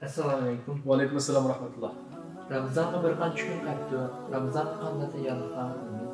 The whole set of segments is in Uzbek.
Assalomu alaykum. Va alaykum assalom va rahmatulloh. Ramazonga bir qancha kun qolibdi. Ramazon qanday tayyorlangan?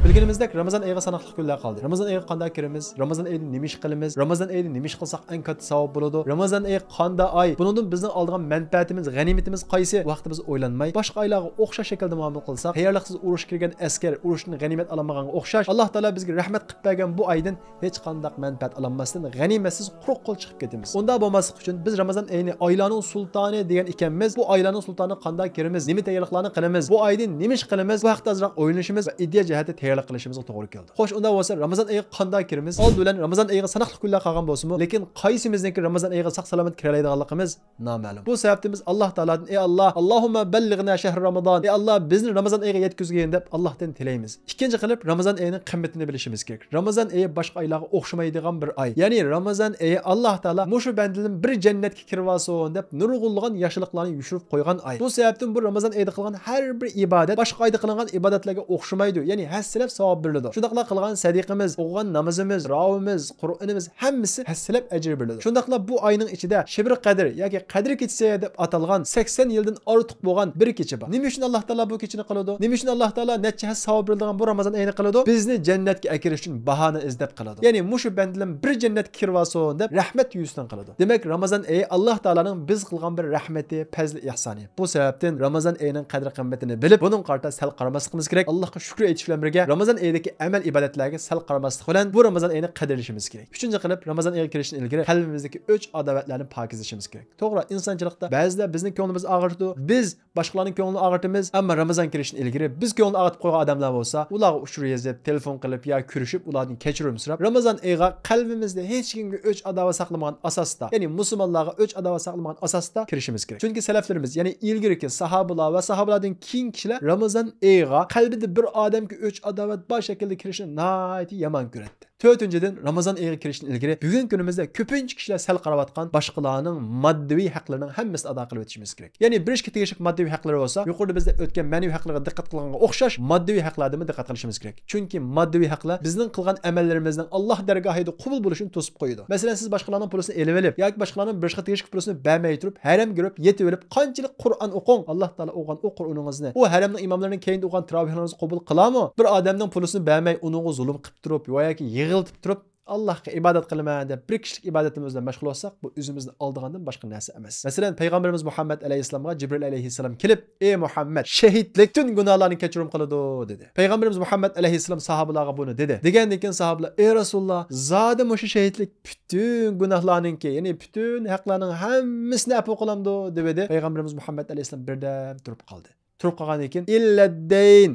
Bilganimizdek Ramazon oyiga sanoqli kunlar qoldi. Ramazon oyiga qanday kiramiz? Ramazon oyida nima ish qilamiz? Ramazon oyida nima ish qilsak eng katta savob bo'ladi? Ramazon oyi qanday oy? Bundan bizning oldigan manfaatimiz, g'animatimiz qaysi? Vaqtda biz o'ylanmay, boshqa oylarga o'xshash shaklda muomala qilsak, tayyorliqsiz urush kirgan askar urushdan g'animat olmaganga o'xshash, Alloh taolo bizga rahmat qilib bergan bu oydan hech qanday manfaat olmasdan g'animatsiz quruq qo'l chiqib ketamiz. Unda bo'lmaslik uchun biz Ramazon oyini oylarning sultoni degan ekanmiz. Bu oylarning sultoni qanday kiramiz? Nima tayyorliqlarni qilamiz? Bu oydan nima ish qilamiz? Bu haqda azroq o'ylanishimiz va ideya jihati tayyorlik qilishimizga to'g'ri keldi. Xo'sh, unda bo'lsa Ramazon oyiga qanday kiramiz? Old bilan Ramazon oyiga sanoqli kunlar qolgan bo'lsa-mu, lekin qaysimizniki Ramazon oyiga saq salomat kira oladiganligimiz noma'lum. Bu sababdan biz Alloh taoladan ey Alloh, Allohumma ballighna shahr Ramazon. Ey Alloh, bizni Ramazon oyiga yetkazgin deb Allohdan tilaymiz. Ikkinchi qilib Ramazon oyining qimmatini bilishimiz kerak. Ramazon oyi boshqa oylarga o'xshamaydigan bir oy. Ya'ni Ramazon oyi Alloh taolo mushu bandining bir jannatga kirib olsin deb nurg'unlagan yaxshiliklarni yushirib qo'ygan oy. Bu sababdan bu Ramazon oyida qilgan har bir ibodat boshqa oyda qilingan ibodatlarga o'xshamaydi. Ya'ni hassilab savob beriladi. Shundaqla qilgan sadiqimiz, o'qigan namozimiz, ravimiz, Qur'onimiz hammasi hassilab ajr beriladi. Shundaqla bu oyning ichida Shibr qadr yoki qadr kechasi deb atalgan 80 yildan ortiq bo'lgan bir kecha bor. Nima uchun Alloh taolo bu kechani qiladi? Nima uchun Alloh taolo necha savob beriladigan bu Ramazon oyini qiladi? Bizni jannatga akirish uchun bahona izlab qiladi. Ya'ni mushu bandilar bir jannatga kirib olsin deb rahmat yuzidan qiladi. Demak, Ramazon oyi Alloh taolaning biz qilgan bir rahmati, fazli ihsoni. Bu sababdan Ramazon oyining qadr qimmatini bilib, buning qarta sal qaramasligimiz kerak. Allohga shukr aytish bilan birga Ramazon oyidagi amal ibodatlarga sal qaramaslik bilan bu Ramazon oyini qadrlashimiz kerak. Uchinchi qilib Ramazon oyiga kirishdan ilgari qalbimizdagi o'ch adovatlarni pokizlashimiz kerak. To'g'ri, insonchilikda ba'zida bizning ko'nglimiz og'irdi, biz boshqalarning ko'nglini og'irtamiz, ammo Ramazon kirishdan ilgari biz ko'ngilni og'ritib qo'ygan odamlar bo'lsa, ularga uchur yozib, telefon qilib yoki ko'rishib, ulardan kechirim so'rab, Ramazon oyiga qalbimizda hech kimga o'ch adovat saqlamagan asosda, ya'ni musulmonlarga o'ch adovat saqlamagan asosda kirishimiz kerak. Chunki salaflarimiz, ya'ni ilgiriki sahobalar va sahobalardan keyin kishilar Ramazon oyiga qalbida bir odamga o'ch adovat bor shaklda kirishni nihoyat yomon ko'radi. To'rtinchidan Ramazon oyiga kirishdan ilgari bugungi kunimizda ko'pincha kishilar sal qarayotgan boshqalarning moddiy haqlarining hammasini ado qilib o'tishimiz kerak. Ya'ni bir ishga tegishli moddiy haqlari bo'lsa, yuqorida bizda o'tgan ma'naviy haqlarga diqqat qilganga o'xshash moddiy haqlarga diqqat qilishimiz kerak. Chunki moddiy haqlar bizning qilgan amallarimizning Alloh dargohida qabul bo'lishini to'sib qo'yadi. Masalan, siz boshqalarning pulisini elib olib yoki boshqalarning bir ishga tegishli pulisini bermay turib, haram ko'rib, yetib olib, qanchalik Qur'on o'qing, Alloh taolo o'qigan o Qur'oningizni, u haramning imomlarining keyin o'qigan tarovihlaringizni qabul qiladimi? Bir odamning pulisini bermay, uningga zulm qilib turib yoki yig'iltib turib Allohga ibodat qilaman deb bir kishilik ibodatimizdan mashg'ul bo'lsak, bu o'zimizni oldigandan boshqa narsa emas. Masalan, payg'ambarimiz Muhammad alayhisalomga Jibril alayhisalom kelib, "Ey Muhammad, shahidlik tun gunohlarni kechirim qiladi" dedi. Payg'ambarimiz Muhammad alayhisalom sahobalarga buni dedi. Degandan keyin sahobalar, "Ey Rasululloh, zodi mushu shahidlik butun gunohlarninki, ya'ni butun haqlarning hammasini afu qilamdi" dedi. Payg'ambarimiz Muhammad alayhisalom birdan turib qoldi. Turib qolgandan keyin "Illaddayn"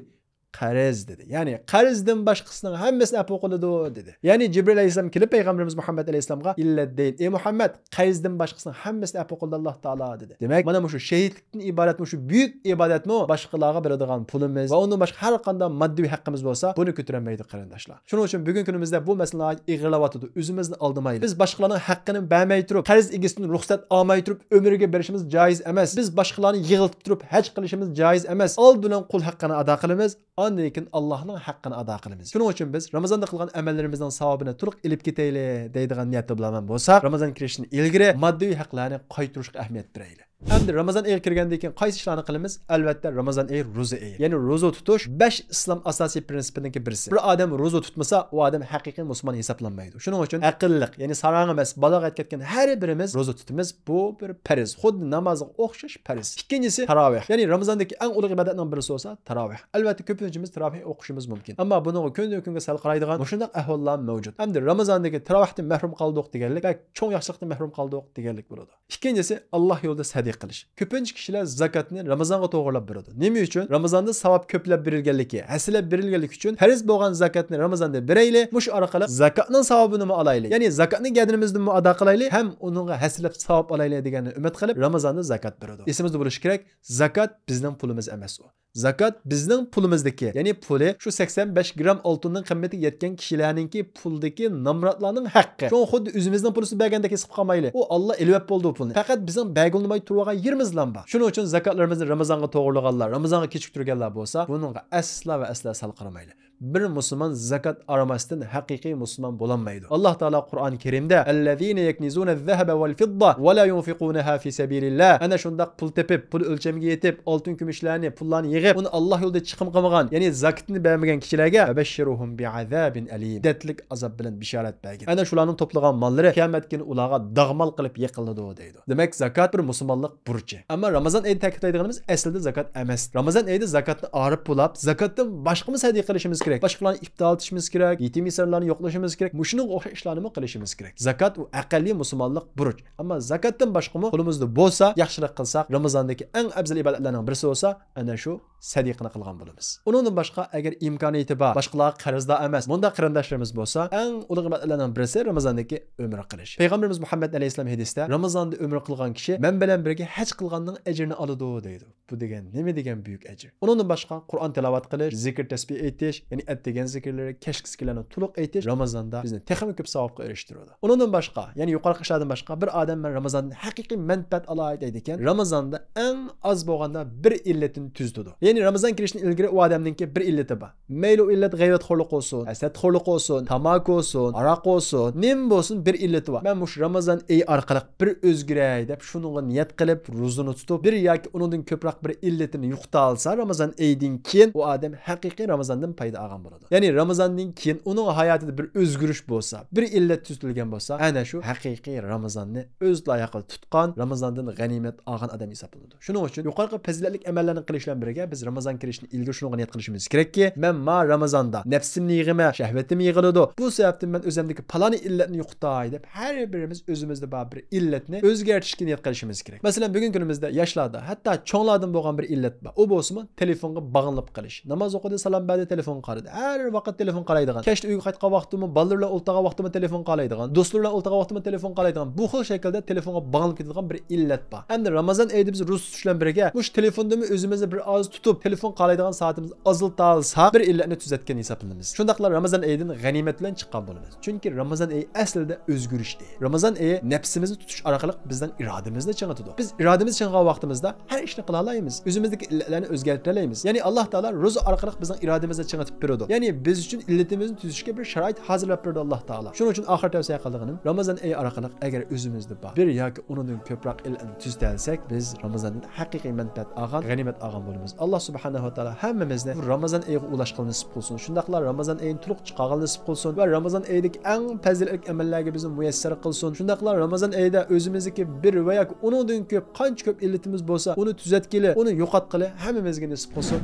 qarz dedi. Ya'ni qarzdan boshqasining hammasini afu qiladi dedi. Ya'ni Jibril alayhisalom kelib payg'ambarimiz Muhammad alayhisalomga illaddayn, ey Muhammad, qarzdan boshqasining hammasini afu qildi Alloh taolo dedi. Demak, mana shu shahidlikdan iborat shu buyuk ibodatmi boshqalarga beradigan pulimiz va undan boshqa har qanday moddiy haqqimiz bo'lsa, buni ko'tarmaydi qarindoshlar. Shuning uchun bugungi kunimizda bu masalalar ig'irlayotdi. O'zimizni aldamaylik. Biz boshqalarning haqqini bermay turib, qarz egasidan ruxsat olmay turib ömürge berishimiz joiz emas. Biz boshqalarni yig'iltib turib haj qilishimiz joiz emas. Old bilan qul haqqini ado qilamiz. Lekin Allohning haqqini ado qilamiz. Shuning uchun biz Ramazonda qilgan amallarimizning savobini to'liq ilib ketaylik deydigan niyatda bilan bo'lsak, Ramazon kirishdan ilgari moddiy haqlarni qaytarishga ahamiyat beraylik. Endi Ramazon oyi kirgandan keyin qaysi ishlarni qilamiz? Albatta Ramazon oyi roza oyi. Ya'ni roza tutish 5 islom asosiy prinsipining birisi. Bir odam roza tutmasa, u odam haqiqiy musulmon hisoblanmaydi. Shuning uchun aqlliq, ya'ni sarang emas, balog'at ketgan har birimiz roza tutamiz. Bu bir farz, xuddi namozga o'xshash farz. Ikkinchisi tarovih. Ya'ni Ramazondagi eng ulug' ibodatning birisi bo'lsa tarovih. Albatta ko'pinchimiz tarovih o'qishimiz mumkin. Ammo buni kundan-kunga sal qaraydigan shunday ahvollar mavjud. Endi Ramazondagi tarovihdan mahrum qoldik deganlik va cho'ng yaxshilikdan mahrum qoldik deganlik bo'ladi. Ikkinchisi Alloh yo'lida sadiq qilish. Ko'pincha kishilar zakotni Ramazonga to'g'rilab beradi. Nima uchun? Ramazonda savob ko'plab berilganligi, hasilab berilganligi uchun farz bo'lgan zakotni Ramazonda beraylik, mush orqali zakotning savobini olaylik. Ya'ni zakotni gadrimizdan ado qilaylik, ham uningga hasilab savob olaylik deganni umid qilib Ramazonda zakot beradi. Esimizda bo'lishi kerak, zakot bizning pulimiz emas u. Zakat bizning pulimizdagi, ya'ni puli shu 85 gram oltinning qimmatiga yetgan kishilarningki puldagi nomrodlarning haqqi. Shu xuddi o'zimizning pulimizni bergandek his qilib qolmayli. U Alloh ilib bo'ldi bu pulni. Faqat bizning bergilmay turgan yerimizdan bor. Shuning uchun zakotlarimizni Ramazonga to'g'rilaganlar, Ramazonga kechiktirganlar bo'lsa, buningga asla va asla sal qaramaydi. Bir musulmon zakat aramasdan haqiqiy musulmon bo'lolmaydi. Alloh taolo Qur'oni Karimda allazina yaknizuna az-zahaba wal-fidda wa la yunfiqunaha fi sabilillah. Ana shundaq pul tepib, pul o'lchamiga yetib, oltin kumushlarni, pullarni yig'ib, uni Alloh yo'lida chiqim qilmagan, ya'ni zakatni bermagan kishilarga bashiruhum bi'azabin alim. Dadlik azob bilan bishorat bergin. Ana shularning to'plagan mollari qiyomat kuni ularga dag'mal qilib yiqiladi deydi. Demak, zakat bir musulmonlik burchi. Ammo Ramazon oyida ta'kidlaydiganimiz aslida zakat emas. Ramazon oyida zakatni orib pulab, zakatdan boshqa sadiqa qilishimiz kerak. Başkalarını iptal etişimiz gerek, yetim yesirlarını yoqlashimiz gerek. Muşunun o'xshash ishlarni qilishimiz kerak. Zakat u aqalli musulmonlik burch. Ammo zakatdan boshqami qo'limizda bo'lsa, yaxshilik qilsak, Ramazondagi eng afzal ibodatlarning birisi bo'lsa, ana shu sadiqani qilgan bo'lamiz. Undan boshqa agar imkoniyati bor, boshqalarga qarzda emas, bunda qarindoshlarimiz bo'lsa, eng ulug' ibodatlarning birisi Ramazondagi umr qilish. Payg'ambarimiz Muhammad alayhisalom hadisda Ramazonda umr qilgan kishi men bilan birga haj qilganning ajrini oladi deydi. Bu degan nima degan buyuk ajr. Undan boshqa Qur'on tilovat qilish, zikr tasbih aytish, ya'ni degan zikrlari, kashf zikirlarni to'liq aytish Ramazonda bizni texnik ko'p savobga erishtiradi. Undan boshqa, ya'ni yuqorqi ishlardan boshqa bir odam men Ramazonda haqiqiy manfaat olay deydi ekan, Ramazonda eng az bo'lganda bir illatini tuzdi. Ya'ni Ramazon kirishdan ilgari u odamningki bir illati bor. Mayli u illat g'ayratxo'rlik bo'lsin, hasadxo'rlik bo'lsin, tamaki bo'lsin, aroq bo'lsin, nim bo'lsin bir illati bor. Men mush Ramazon oyi orqali bir o'zgiray deb shunga niyat qilib, ro'zani tutib, bir yoki undan ko'proq bir illatini yo'qota olsa, Ramazon oyidan keyin u odam haqiqiy Ramazondan foyda olgan bo'ladi. Yani Ramazondan keyin uning hayotida bir o'zgarish bo'lsa, bir illat tutilgan bo'lsa, ana shu haqiqiy Ramazonni o'z loyiqida tutgan, Ramazondan g'animat olgan odam hisoblanadi. Shuning uchun yuqorqi fazilatli amallarni qilish bilan birga biz Ramazon kirishni ilgari shunga niyat qilishimiz kerakki, men ma Ramazonda nafsimni yig'ima, shahvatim yig'iladi. Bu sababdan men o'zimdagi paloni illatni yo'qotay deb har birimiz o'zimizda bor bir illatni o'zgartirishga niyat qilishimiz kerak. Masalan, bugungi kunimizda yoshlarda, hatto cho'nglardan bo'lgan bir illat bor. U bo'lsa telefonga bog'lanib qilish. Namoz o'qidi, salom berdi, telefon qaradi. Her vaqt telefon qaraydigan. Kechda uyga qaytgan vaqtimi, bolalar o'ltagan vaqtimi telefon qaraydigan. Do'stlar o'ltagan vaqtimi telefon qaraydigan. Bu xil shaklda telefonga bog'lanib ketadigan bir illat bor. Endi Ramazon oyida biz rus tutishlar birga mush telefonni o'zimizni bir oz tutib, telefon qaraydigan soatimizni azalta olsak, bir illatni tuzatgan hisoblanamiz. Shundaqlar Ramazon oyidan g'animat bilan chiqqan bo'lamiz. Chunki Ramazon oyi aslida o'zgarish oyi. Ramazon oyi nafsimizni tutish orqali bizdan irodamizni ching'itadi. Biz irodamizni ching'itgan vaqtimizda har ishni qila olamiz. O'zimizdagi illatlarni o'zgartira olamiz. Ya'ni Alloh taolo ro'za orqali bizning irodamizni ching'itib beradi. Ya'ni biz uchun illatimizni tuzishga bir sharoit hazırlab berdi Alloh taolo. Shuning uchun oxir tavsiya qilganim, Ramazon oyi orqali agar o'zimizda bor bir yoki undan ko'proq illatni tuztalsak, biz Ramazondan haqiqiy manfaat olgan, g'animat olgan bo'lamiz. Alloh subhanahu va taolo hammamizni bu Ramazon oyiga ulashqilni nasib qilsin. Shundaqlar Ramazon oyini to'liq chiqargan nasib qilsin va Ramazon oyidagi eng fazilatli amallarga bizni muyassar qilsin. Shundaqlar Ramazon oyida o'zimizdagi bir va yoki undan ko'p qancha ko'p illatimiz bo'lsa, uni tuzatkili, uni yo'qotqili hammamizga nasib qilsin.